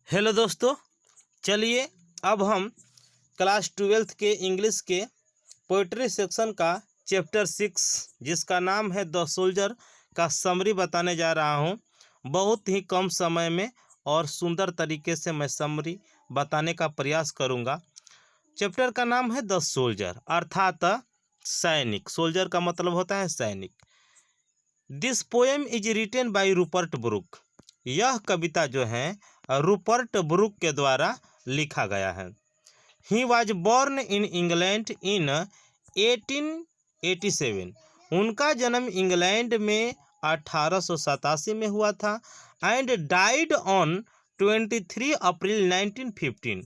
Hello दोस्तों, चलिए अब हम क्लास 12th के इंग्लिश के पोइट्री सेक्शन का चैप्टर 6 जिसका नाम है द सोल्जर का समरी बताने जा रहा हूँ। बहुत ही कम समय में और सुंदर तरीके से मैं समरी बताने का प्रयास करूँगा। चैप्टर का नाम है द सोल्जर अर्थात सैनिक। सोल्जर का मतलब होता है सैनिक। This poem is written by Rupert Brooke. यह कविता जो है रूपर्ट ब्रुक के द्वारा लिखा गया है। He was born in England in 1887। उनका जन्म इंग्लैंड में 1887 में हुआ था and died on 23 April 1915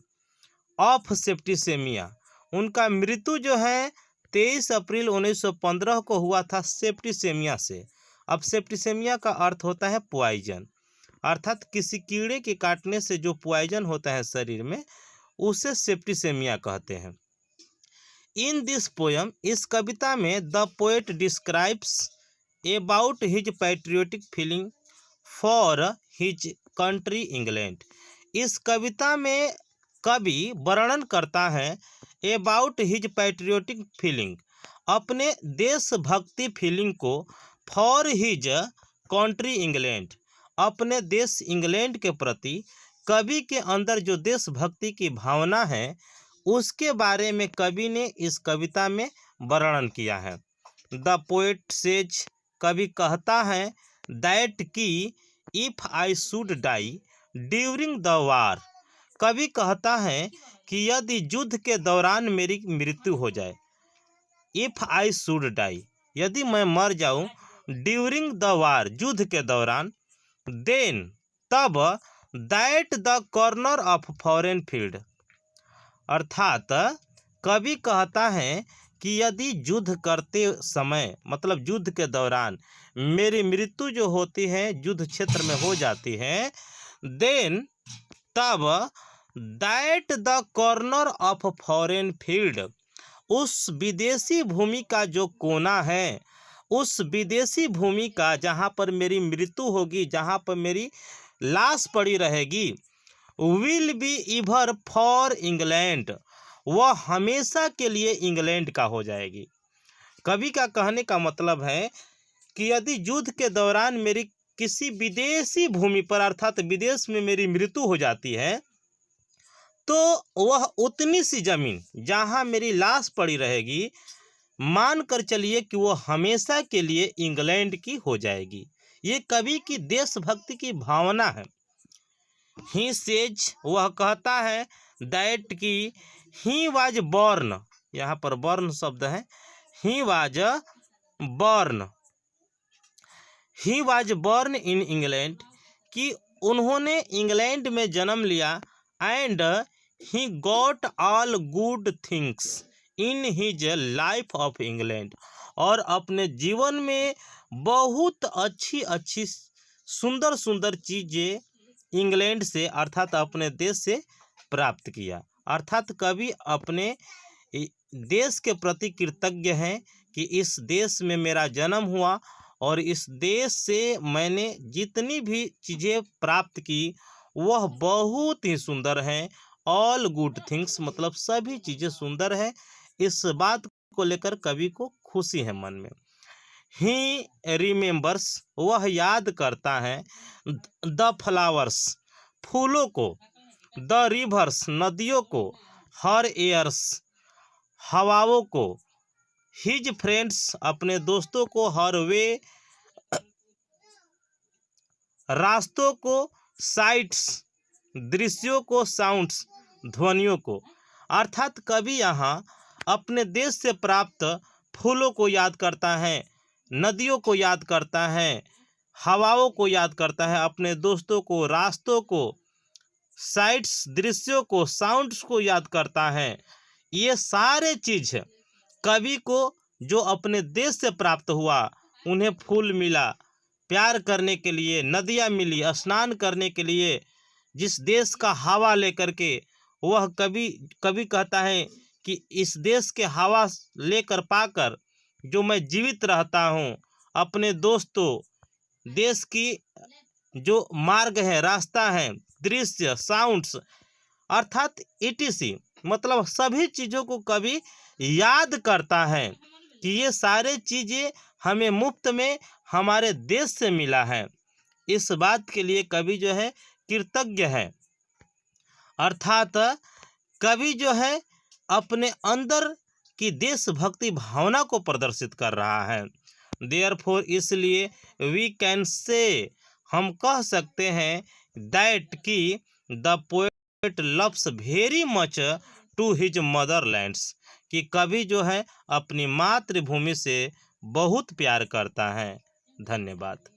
of septicaemia. उनका मृत्यु जो है 23 अप्रैल 1915 को हुआ था सेप्टिसेमिया से। अब सेप्टिसेमिया का अर्थ होता है पॉइजन, अर्थात किसी कीड़े के काटने से जो पॉइजन होता है शरीर में उसे सेप्टिसेमिया कहते हैं। इन दिस पोएम, इस कविता में the poet describes about his patriotic feeling for his country England. इस कविता में कवि वर्णन करता है अबाउट हिज पैट्रियोटिक फीलिंग, अपने देशभक्ति फीलिंग को, फॉर हिज कंट्री इंग्लैंड, अपने देश इंग्लैंड के प्रति कवि के अंदर जो देशभक्ति की भावना है उसके बारे में कवि ने इस कविता में वर्णन किया है। द पोएट सेज, कवि कहता है दैट कि if I should die during the war, कवि कहता है कि यदि युद्ध के दौरान मेरी मृत्यु हो जाए, इफ आई शुड डाई, यदि मैं मर जाऊं ड्यूरिंग द वार, युद्ध के दौरान, देन तब that the corner of foreign field, अर्थात कवि कहता है कि यदि युद्ध करते समय मतलब युद्ध के दौरान मेरी मृत्यु जो होती है युद्ध क्षेत्र में हो जाती है, देन तब that the corner of foreign field, उस विदेशी भूमि का जो कोना है, उस विदेशी भूमि का जहाँ पर मेरी मृत्यु होगी, जहाँ पर मेरी लाश पड़ी रहेगी, विल बी इवर फॉर इंग्लैंड, वह हमेशा के लिए इंग्लैंड का हो जाएगी। कवि का कहने का मतलब है कि यदि युद्ध के दौरान मेरी किसी विदेशी भूमि पर अर्थात विदेश में मेरी मृत्यु हो जाती है तो वह उतनी सी जमीन जहाँ मेरी लाश पड़ी रहेगी, मान कर चलिए कि वो हमेशा के लिए इंग्लैंड की हो जाएगी। ये कवि की देशभक्ति की भावना है। ही सेज, वह कहता है दैट कि ही वाज बॉर्न, यहाँ पर बॉर्न शब्द है, he was born, he was born in England, कि उन्होंने इंग्लैंड में जन्म लिया, and he got all good things in his life of England, और अपने जीवन में बहुत अच्छी अच्छी सुंदर सुंदर चीज़ें इंग्लैंड से अर्थात अपने देश से प्राप्त किया। अर्थात कवि अपने देश के प्रति कृतज्ञ हैं कि इस देश में मेरा जन्म हुआ और इस देश से मैंने जितनी भी चीज़ें प्राप्त की वह बहुत ही सुंदर हैं। ऑल गुड थिंग्स मतलब सभी चीज़ें सुंदर है। इस बात को लेकर कवि को खुशी है मन में। ही रिमेंबर्स, वह याद करता है, द फ्लावर्स, फूलों को, द रिवर्स, नदियों को, हर एयर्स, हवाओं को, हिज फ्रेंड्स, अपने दोस्तों को, हर वे, रास्तों को, साइट्स, दृश्यों को, साउंड्स, ध्वनियों को। अर्थात कवि यहाँ अपने देश से प्राप्त फूलों को याद करता है, नदियों को याद करता है, हवाओं को याद करता है, अपने दोस्तों को, रास्तों को, साइट्स, दृश्यों को, साउंड्स को याद करता है। ये सारे चीज़ कवि को जो अपने देश से प्राप्त हुआ, उन्हें फूल मिला प्यार करने के लिए, नदियाँ मिली स्नान करने के लिए, जिस देश का हवा लेकर के, वह कवि कहता है कि इस देश के हवा लेकर पाकर जो मैं जीवित रहता हूँ, अपने दोस्तों, देश की जो मार्ग है, रास्ता है, दृश्य, साउंड्स अर्थात ईटीसी, मतलब सभी चीज़ों को कवि याद करता है कि ये सारे चीज़ें हमें मुफ्त में हमारे देश से मिला है। इस बात के लिए कवि जो है कृतज्ञ है, अर्थात कवि जो है अपने अंदर की देशभक्ति भावना को प्रदर्शित कर रहा है। देयरफॉर इसलिए वी कैन से, हम कह सकते हैं दैट कि the poet loves very much to his motherlands, कि कवि जो है अपनी मातृभूमि से बहुत प्यार करता है। धन्यवाद।